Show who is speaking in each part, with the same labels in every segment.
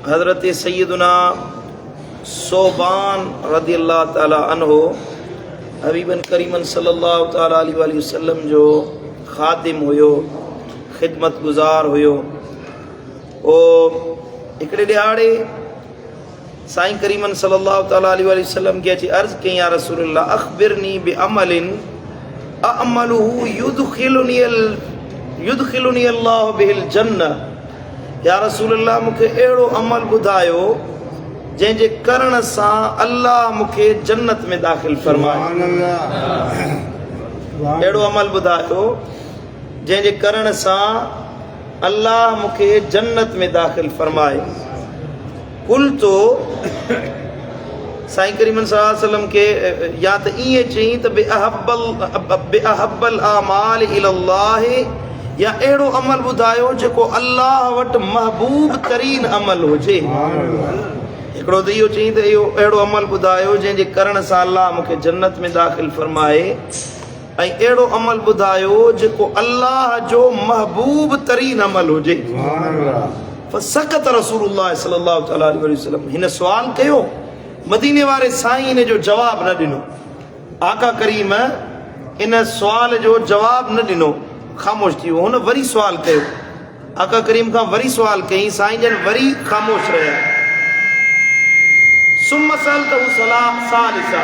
Speaker 1: हज़रत सैयदना सोबान रज़ियल्लाहु ताला अन्हु हबीबन करीमन सल्लल्लाहु ताला अलैहि वसल्लम जो ख़ादिम हुयो, ख़िदमत गुज़ार हुयो। ओ हिकिड़े ॾियारे साईं करीमन सल्लल्लाहु ताला अलैहि वसल्लम खे अची अर्ज़ कई, या रसूलल्लाह अख़बिरनी बिअमलिन अअमलुहु युदखिलुनी अल्लाहु बिहिल जन्नह। या रसूलल्लाह मूंखे अहिड़ो अमल ॿुधायो जंहिंजे करण सां अल्लाह मूंखे जन्नत में दाख़िल फरमाए। अहिड़ो अमल ॿुधायो जंहिंजे करण सां अल्लाह मूंखे जन्नत में दाख़िल फरमाए। कुल तो साईं करीमन सल्लल्लाहु अलैहि वसल्लम के या त ईअं चई त बेअहब्बल आमाल इलल्लाह, या अहिड़ो अमल ॿुधायो जेको अल्लाह वटि महबूब तरीन अमल हुजे। हिकिड़ो त इहो चई त इहो अहिड़ो अमल ॿुधायो जंहिंजे करण सां अल्लाह मूंखे जन्नत में दाख़िल फरमाए, ऐं अहिड़ो अमल ॿुधायो जेको अल्लाह जो महबूब तरीन अमल हुजे। फ़सकत रसूलुल्लाह सल्लल्लाहु अलैहि वसल्लम, हिन सुवाल कयो, मदीने वारे साईं इन जो जवाब न ॾिनो। आका करीम इन सुवाल जो जवाब न ॾिनो, ख़ामोश थी वियो। हुन वरी सुवाल कयो, आका करीम खां वरी सुवाल कई, साईं जन वरी ख़ामोश रहिया। सुम्म सअलतहु सालिसा,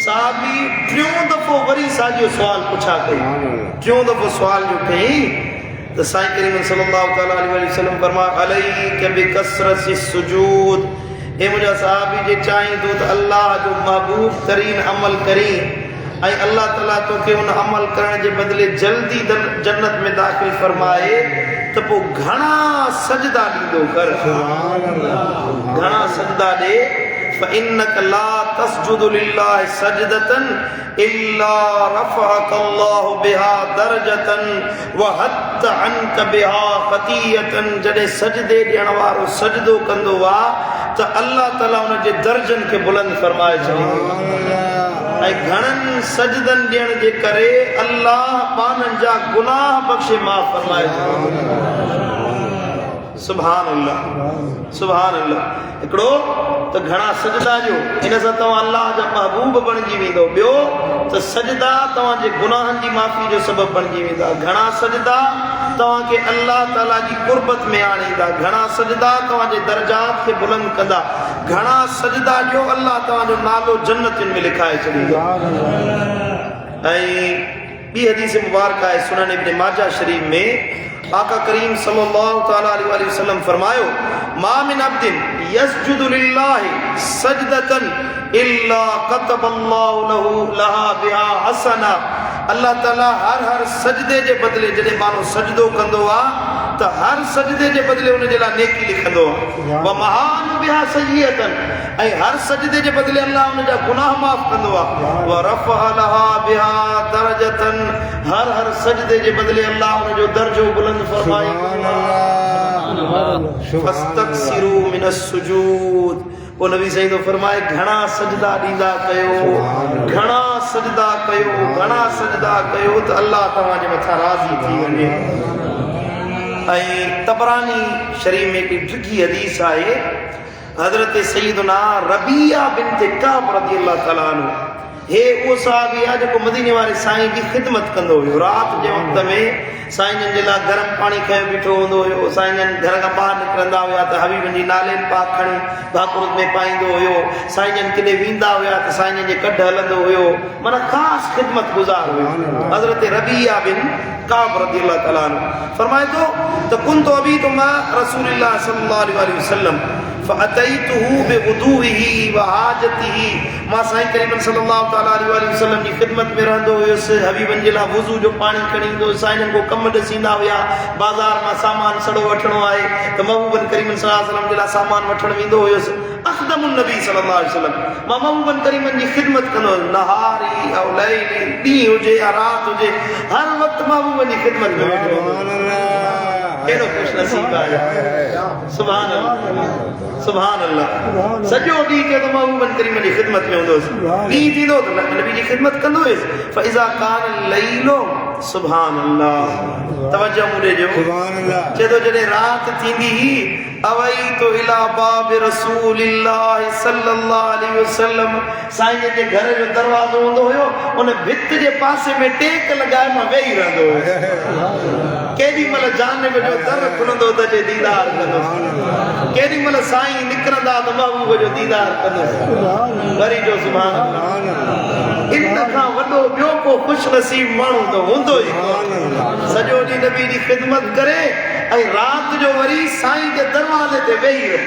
Speaker 1: साहबी टियों दफ़ो वरी साॻियो सुवाल पुछा कई। टियों दफ़ो सुवाल जो कई त साईं करीम सल्लल्लाहु अलैहि वसल्लम फरमाया, अलैका बिकसरति सुजूद, हे मुंहिंजा साहबी जे चाहीं थो त अल्लाह जो महबूब तरीन अमल करी, ऐं अल्लाह ताला तोखे उन अमल करण जे बदिले जल्दी जन्नत में दाख़िल फरमाए, त पोइ घणा सजदा ॾींदो कर, घणा सजदा ॾे। فإنك لا تسجد لله سجدة إلا رفعك الله بها درجة وحط عنك بها خطيئة। जॾहिं सजदे ॾियण वारो सजदो कंदो आहे त अल्लाह ताला उन जे दर्जन खे बुलंद फरमाए छॾींदो, ऐं घणनि सजदनि ॾियण जे करे अल्लाह पाननि जा गुनाह बख़्शे माफ़ फरमाए छॾींदो। सुभान अल्लाह, सुभान अल्लाह। हिकिड़ो त घणा सजदा जो, इन सां तव्हां अल्लाह जा महबूब बणिजी वेंदो। ॿियो त सजदा तव्हांजे गुनाहनि जी माफ़ी जो सबबु बणिजी वेंदा। घणा सजदा तव्हांखे अल्लाह ताला जी कुर्बत में आणींदा। घणा सजदा तव्हांजे दर्जात खे बुलंद कंदा। घणा सजदा जो अल्लाह तव्हांजो नालो जन्नतुनि में लिखाए छॾींदो। ऐं ॿी हदीस मुबारक आहे सुनन इब्न माजा शरीफ में, आका करीम सल्लल्लाहु ताला अलैहि वसल्लम फरमायो, मा मिन अब्दिन यस्जुदु लिल्लाहि सजदतन इल्ला कतबल्लाहु लहू लहा बिहा हसना। अल्लाह ताला हर सजदे जे बदिले, जॾहिं माण्हू सजदो कंदो आहे त हर सजदे जे बदिले उन जे लाइ नेकी लिखंदो आहे। व महान बिहा सय्यतन, ऐं हर सजदे जे बदिले अल्लाह उन जा गुनाह माफ़ कंदो आहे। व रफ़अ लहा बिहा दरजतन, हर सजदे जे बदिले अल्लाह उन जो दर्जो बुलंद फरमाईंदो आहे। फस्तक्सिरू मिनस सुजूद, पोइ नबी सही तो फरमाए, घणा सजदा ॾींदा कयो, घणा सजदा कयो, घणा सजदा कयो त अल्लाह तव्हांजे मथां राज़ी थी वञे। ऐं तबरानी शरीफ में हिकिड़ी ॾिघी हदीस आहे, हज़रत सैयदना रबिया बिन्त काब रज़ियल्लाहु ताला अन्हु, हे उहो साहबी आहे जेको मदीने वारे साईं जी ख़िदमत कंदो हुयो। राति जे वक़्त में साईं जन जे लाइ गरम पाणी खयो बीठो हूंदो हुयो। साईं जन घर खां ॿाहिरि निकिरंदा हुया त हबीबनि जी नालेन पाक खणी भाकुर में पाईंदो हुयो। साईं जन किथे वेंदा हुया त साईं जन जे कढ हलंदो हुयो। माना ख़ासि ख़िदमत गुज़ार हुयो। हज़रत रबिया बिन काब रज़ियल्लाहु ताला अन्हु फरमाए थो त कुन्तु अबीतु मा रसूलिल्लाह सल्लल्लाहु अलैहि वसल्लम फअतैतुहु बिवुदूइही व हाजतिही, मां साईं करीम सल्लल्लाहु ताला अलैहि वसल्लम जी ख़िदमत में रहंदो हुयुसि। हबीबनि जे लाइ वुज़ू जो पाणी खणी ईंदो। साईं जन को कम ॾिसींदा हुया। बाज़ार मां सामान सड़ो वठिणो आहे त महबूबनि करीम सल्लल्लाहु अलैहि वसल्लम जे लाइ सामान वठणु वेंदो हुयुसि। अख़दमुन नबी सल्लल्लाहु अलैहि वसल्लम, मां महबूबनि करीमनि जी ख़िदमत कंदो हुयुसि। नहारी औ लैली, ॾींहुं हुजे या राति हुजे, हर वक़्तु महबूबनि जी ख़िदमत में वेठो हूंदो। केॾो ख़ुशि नसीब आहे। सुभान अल्लाह, सुभान अल्लाह। सॼो ॾींहुं के तो महबूबन करीम जी ख़िदमत में हूंदो हुयुसि। ॾींहुं थींदो त नबी जी ख़िदमत कंदो हुयुसि। फ़इज़ा कान लैलो, सुभान अल्लाह, तवज्जो मुंहिंजे जो, चए थो जॾहिं राति थींदी ही अवई तो इला बाब रसूलिल्लाह सल्लल्लाहु अलैहि वसल्लम साईं जे घर जो दरवाज़ो हूंदो हुयो उन भित जे पासे में टेक लगाए मां वेही रहंदो हुयो केॾी महिल जानिब जो दर खुलंदो त जे दीदार कंदो केॾी महिल साईं निकिरंदा त महबूब जो दीदार कंदो वरी जो सुभान अल्लाह इन खां वॾो ॿियो को ख़ुशि नसीब माण्हू त हूंदो ई सॼो ॾींहुं नबी जी ख़िदमत करे ऐं राति जो वरी साईं जे दरवाज़े ते वेही रहे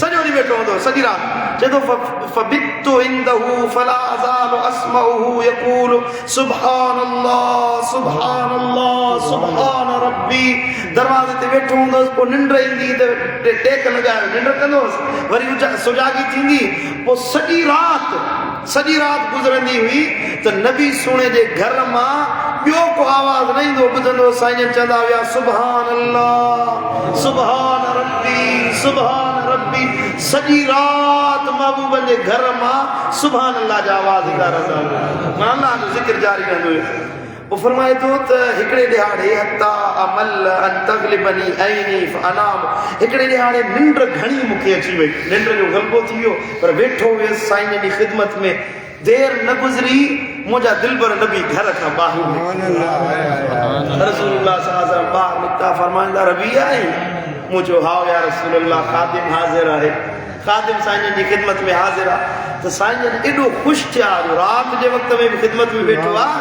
Speaker 1: सॼो ॾींहुं वेठो हूंदो सॼी राति चवंदो फबित्तु इंदहु फला अज़ालु अस्मउहु यक़ूलु सुभानअल्लाह सुभानअल्लाह सुभान रब्बी दरवाज़े ते वेठो हूंदो पोइ निंड ईंदी त टेक लॻाए निंड कंदोसि वरी सुजागी थींदी पोइ सॼी राति गुज़रंदी हुई त नबी सुणे जे घर मां ॿियो को आवाज़ न ईंदो ॿुधंदो साईं चवंदा हुआ सुभान अल्लाह सुभान रब्बी सुभान रब्बी सॼी राति महबूबनि जे घर मां सुभान अल्लाह जा आवाज़ ईंदा रहंदा हुआ अल्लाह जो ज़िक्र जारी रहंदो हुयो वो फरमाए तो हिकड़े ॾिहाड़े हत्ता अमल अन तगलिबनी ऐनी फअनाम हिकड़े ॾिहाड़े निंड घणी मूंखे अची वई निंड जो गलबो थी वियो पर वेठो हुयसि साईं जी ख़िदमत में देर न गुज़री मुंहिंजा दिलबर नबी घर खां ॿाहिरि रसूलुल्लाह सल्लल्लाहु अलैहि वसल्लम ॿाहिरि निकिता फरमाईंदा रबिया आई मूं चयो हा या रसूलुल्लाह खादिम हाज़िर आहे खादिम साईं जी ख़िदमत में हाज़िर आहे त साईं जन एॾो ख़ुशि थिया जो राति जे वक़्त में बि ख़िदमत में वेठो आहे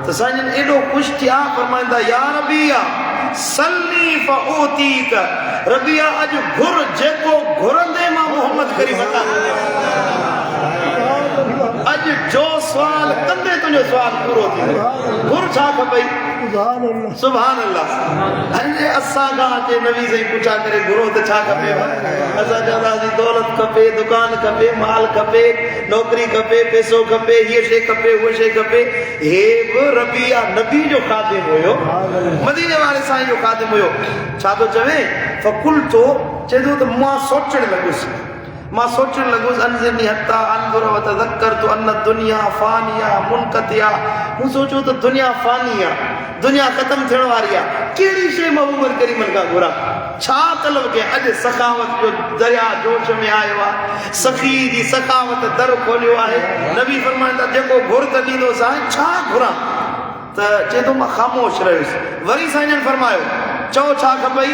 Speaker 1: तो साईं जन एॾो ख़ुशि थिया फरमाईंदा या रबिया सल्ली फऊतीक रबिया अॼु घुर जेको घुरंदे मां मोहम्मद करीम अता अॼु जो सवाल कंदे तुंहिंजो सवाल पूरो थींदो घुर छा खपई सुभान अल्लाह अरे असां खां अचे नबी साईं पुछा करे घुरो त छा खपे असां चवंदासीं दौलत खपे दुकान खपे माल खपे नौकरी खपे पैसो खपे हीअ शइ खपे उहा शइ खपे हे बि रबिया नबी जो खादिम हुयो मदीने वारे साईं जो खादिम हुयो छा थो चवे फकुल तो चए थो त मां सोचणु लॻुसि अनज़िरनी हत्ता अनज़ुर व तज़क्करतु अन्न दुनिया फानिया मुनक़तिया मूं सोचियो त दुनिया फानी आहे दुनिया ख़त्म थियण वारी आहे कहिड़ी शइ महबूब करीम खां घुरां छा तलब कयां अॼु सखावत जो दरिया जोश में आयो आहे सखी जी सखावत दर खोलियो आहे नबी फरमाईंदा जेको घुर त ॾींदो साईं छा घुरां त चए थो मां ख़ामोश रहियुसि वरी साईं जन फरमायो चओ छा खपई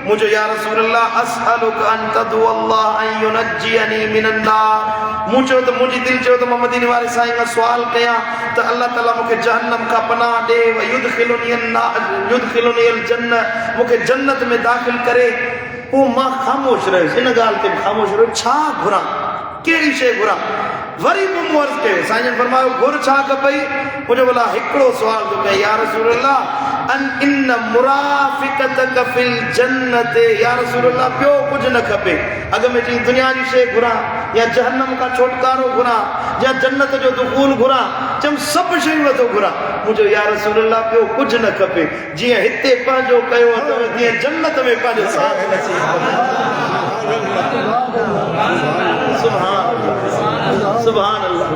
Speaker 1: मुझे या रसूल अल्लाह असअलुक अन तदु अल्लाह अन युनज्जियनी मिनन नार मुझे तो मुझी दिल चयो तो मदीने वाले साईं का सवाल कया तो अल्लाह ताला मुझे जहन्नम का पनाह दे व युदखिलुनी अल जन्नत मुझे जन्नत में दाखिल करे वो मां खामोश रहियुसि इन ॻाल्हि ते खामोश रहियो छा घुरां कहिड़ी शइ घुरां वरी मूं अर्ज़ कयो साईं जन फरमायो घुर छा खपई मुझे बोला हिकिड़ो सवाल थो कयां या रसूल अल्लाह अन इन मुराफिकतक फिल जन्नत या रसूल अल्लाह ॿियो कुझु न खपे अॻ में चई दुनिया जी शइ घुरां या जहन्नम खां छुटकारो घुरां या जन्नत जो दुखूल घुरां चम सभु शयूं नथो घुरां मुंहिंजो या रसूल अल्लाह ॿियो कुझु न खपे जीअं हिते पंहिंजो कयो अथव तीअं जन्नत में पंहिंजो साथ सुभान अल्लाह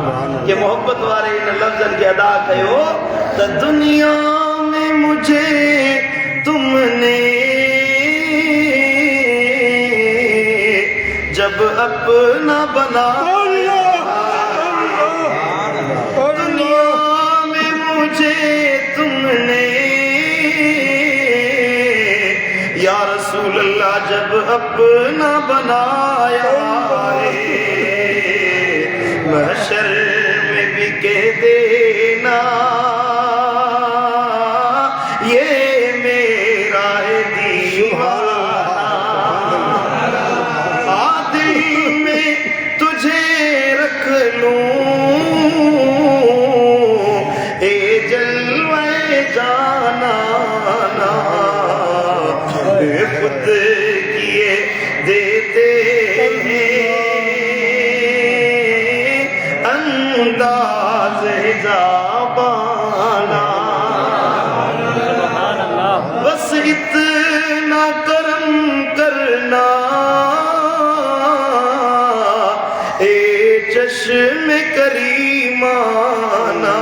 Speaker 1: के मोहब्बत वारे इन लफ्ज़न के अदा कयो त दुनिया में मुझे तुमने जब अपना बना दुनिया में मुझे तुमने या रसूल अल्लाह जब अपना बनाया महशर में भी कह देना ये मेरा है दीवाना दिल में तुझे रख लूं ए जलवे जाना खुद किए देते अंदाज जाबाना बस इतना करम करना ए चश्मे करीमाना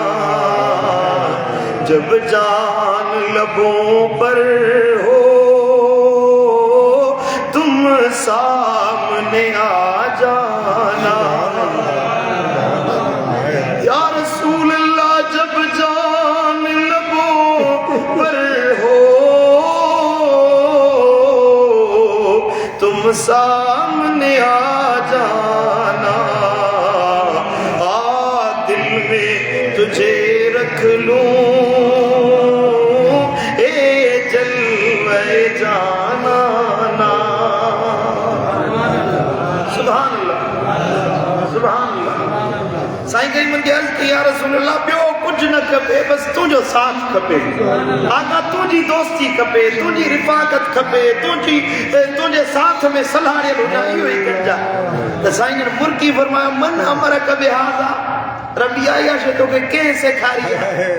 Speaker 1: जब जान लबों पर हो तुम सामने आ जाना। या रसूल अल्लाह जब जान लबों पर हो तुम सामने आ जाना। आ दिल में तुझे रख लूं ए जलवे जाना ना। सुभान अल्लाह सुभान अल्लाह। साईं कई मन अर्ज की या रसूल अल्लाह ॿियो कुझु न खपे बस तुंहिंजो साथ खपे। आका तुंहिंजी दोस्ती खपे, तुंहिंजी रिफ़ाक़त खपे, तुंहिंजे साथ में सलाहियल हुजा इहो ई कजा। त साईं जन मुर्की फरमायो मन अमर कबे हाज़ा। रबिया इहा शइ तोखे कंहिं सेखारी आहे?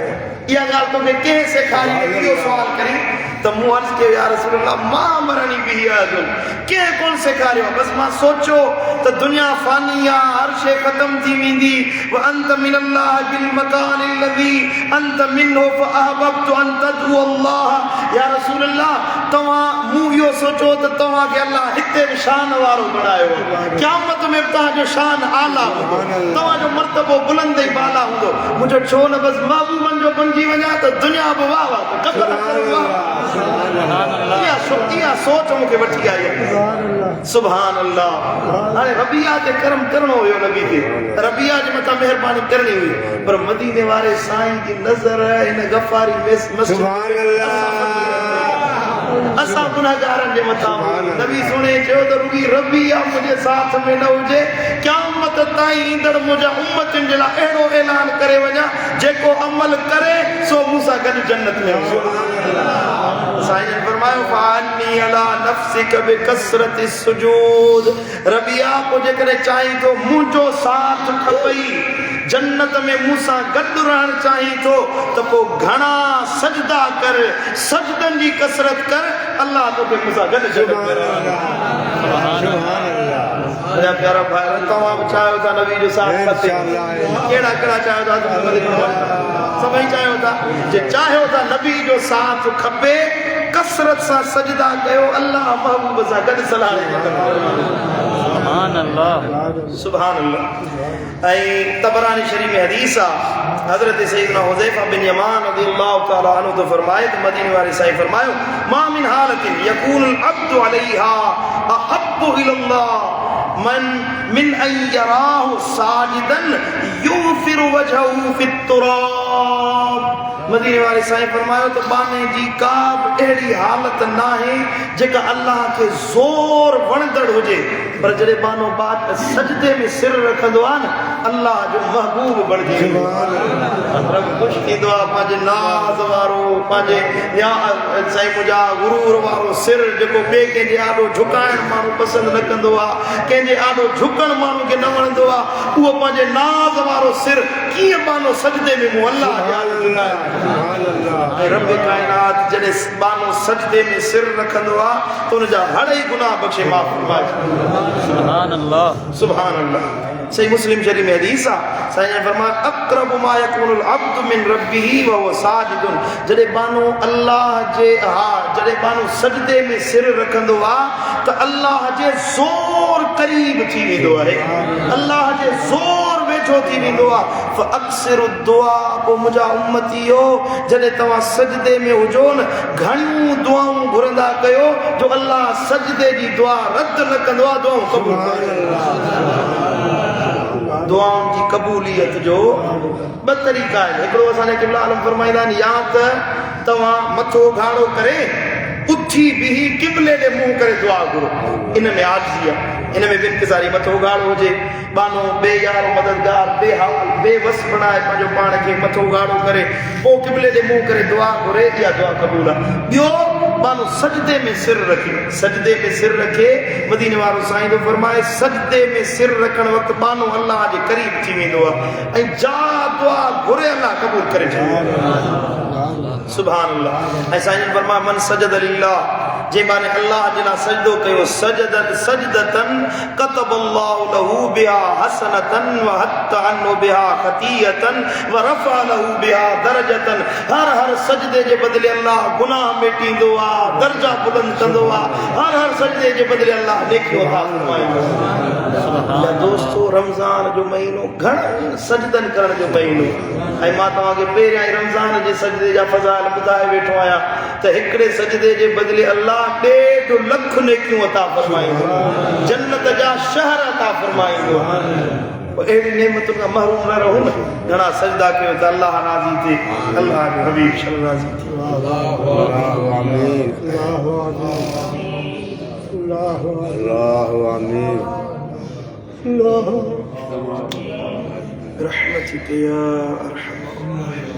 Speaker 1: इहा ॻाल्हि तोखे कंहिं सेखारी? इहो सुवाल करी त मूं अर्ज़ कयो या रसूल अल्लाह मां मरणी बि आहे कंहिं कोन सेखारियो। बस मां सोचो त दुनिया फानी आहे, हर शइ ख़त्म थी वेंदी। व अंत मिनल्लाह बिल मकान अलज़ी अंत मिन्हु फअहबब्तु अन तदउ अल्लाह। या रसूल अल्लाह तव्हां मूं इहो सोचो त तव्हांखे अल्लाह हिते बि शान वारो बणायो, क़यामत में बि तव्हांजो शान आला हूंदो, तव्हांजो मर्तबो बुलंद ऐं बाला हूंदो। मुंहिंजो छो न बस महबूबनि जो बणिजी वञा त दुनिया बि वाह वाह कबर इहा सोच मूंखे वठी आई आहे। सुभान अल्लाह। हाणे रबिया ते कर्म करणो हुयो नबी खे, रबिया जे मथां महिरबानी करणी हुई, पर मदीने वारे साईं जी नज़र हिन गफ़ारी असां गुनाहगारनि जे मथां। नबी सुणे चयो त रुगी रबिया मुंहिंजे साथ में न हुजे क़यामत ताईं ईंदड़ मुंहिंजा उम्मतुनि जे लाइ अहिड़ो ऐलान करे वञा जेको अमल करे सो मूंसां गॾु जन्नत में साईं जन फरमायो फानी अला नफ्सिक बिकसरत सुजूद। रबिया को जेकॾहिं चाहीं तो मुंहिंजो साथ खपई, जन्नत में मूंसां गॾु रहण चाहीं तो त पोइ घणा सजदा कर, सजदनि जी कसरत कर, अल्लाह तोखे मूंसां गॾु जन्नत में रहण। प्यारा भाई तव्हां बि चाहियो था नबी जो साथ खपे, कहिड़ा कहिड़ा चाहियो था? सभई चाहियो था। जे चाहियो था नबी जो साथ खपे कसरत सां सजदा कयो, अल्लाह महबूब सां गॾु सलाह। सुभान अल्लाह सुभान अल्लाह। ऐं तबरानी शरीफ में हदीस आहे हज़रत सैयदना हुज़ैफा बिन यमान रज़ियल्लाहु तआला अन्हु तो फरमाए त मदीने वाले साईं फरमायो मा मिन हालतिन यकूनुल अब्दु अलैहा अहब्बु इलल्लाह मिन अन यराहु साजिदन यूफिरु वजहहु फित तुराब। मदीने वाले साईं फरमायो त बाने जी का बि अहिड़ी हालत न आहे जेका अल्लाह खे ज़ोर वणंदड़ हुजे, पर जॾहिं बानो बात सजदे में सिर रखंदो आहे न अल्लाह जो महबूब बणिजी रब ख़ुशि थींदो आहे। पंहिंजे नाज़ वारो, पंहिंजे या साईं मुंहिंजा गुरूर वारो सिर जेको ॿिए कंहिंजे आॾो झुकाइण माण्हू पसंदि न कंदो आहे, कंहिंजे आॾो झुकण माण्हू खे न वणंदो आहे, उहो पंहिंजे नाज़ वारो सिर कीअं बानो सजदे में मूं अल्लाह जा रब कायनात जॾहिं बानो सजदे में सिर रखंदो आहे त हुनजा हर ई गुनाह बख़्शे माफ़ फरमाए। सुभान अल्लाह सुभान अल्लाह। सही मुस्लिम शरीफ में हदीस आहे साईं ने फरमाया अक़रबु मा यकूनुल अब्दु मिन रब्बिही व हुव साजिदुन। जॾहिं बानो अल्लाह जे जॾहिं बानो सजदे में सिर रखंदो आहे त अल्लाह जे ज़ोर क़रीब थी वेंदो आहे, अल्लाह जे ज़ोर वेठो थी वेंदो आहे। फ़अक्सिरु दुआ, पोइ मुंहिंजा उम्मतीयो जॾहिं तव्हां सजदे में हुजो न घणियूं दुआऊं घुरंदा कयो जो अल्लाह सजदे जी दुआ रद्द न कंदो आहे, दुआऊं क़बूल दुआउनि जी क़बूलियत जो ॿ तरीक़ा आहिनि। हिकिड़ो असांजे क़िबला आलम फरमाईंदा आहिनि या त तव्हां मथो घाड़ो करे उथी बीही क़िबले ॾे मुंहुं करे दुआ घुरो, इन में आजिज़ी आहे, इन में बिनकिसारी। मथो घाड़ो हुजे बानो बेयार मददगार बेहाल बेवस बणाए पंहिंजो पाण खे मथो घाड़ो करे पोइ क़िबले ॾे मुंहुं करे दुआ घुरे, इहा दुआ क़बूल आहे। ॿियो बानो सजदे में सिर रखे, सजदे में सिर रखे मदीने वारो साईं जो फरमाए सजदे में सिर रखण वक़्तु बानो अल्लाह जे क़रीब थी वेंदो आहे ऐं जा दुआ घुरे अल्लाह क़बूल करे छॾींदो। सुभान अल्लाह। ऐं साईं जन फरमाया मन सजद लिल्लाह जे माने अल्लाह जिला सजदो कयो सजदत सजदतन कतबल्लाहु लहू बिहा हसनतन व हत्ता अन्नु बिहा खतियतन व रफा लहू बिहा दरजतन। हर हर सजदे जे बदले अल्लाह गुनाह मिटींदो आ, दर्जा बुलंद कंदो आ। हर हर सजदे जे बदले अल्लाह नेकी अता फरमाईंदो। या दोस्तों रमजान जो महीनो घणन सजदन करण जो महीनो ऐं मां तव्हांखे पहिरियां ई रमजान जे सजदे जा फज़ाइल ॿुधाए वेठो आहियां त हिकिड़े सजदे जे बदिले अल्लाह 1.5 लख नेकियूं अता फरमाईंदो, जन्नत जा शहर अता फरमाईंदो। अहिड़ी नेमतुनि खां महरूम न रहूं न। घणा सजदा कयो त अल्लाह राज़ी थिए, अल्लाह जो हबीब सल्लल्लाहु अलैहि वसल्लम। रहमतिक या अरहम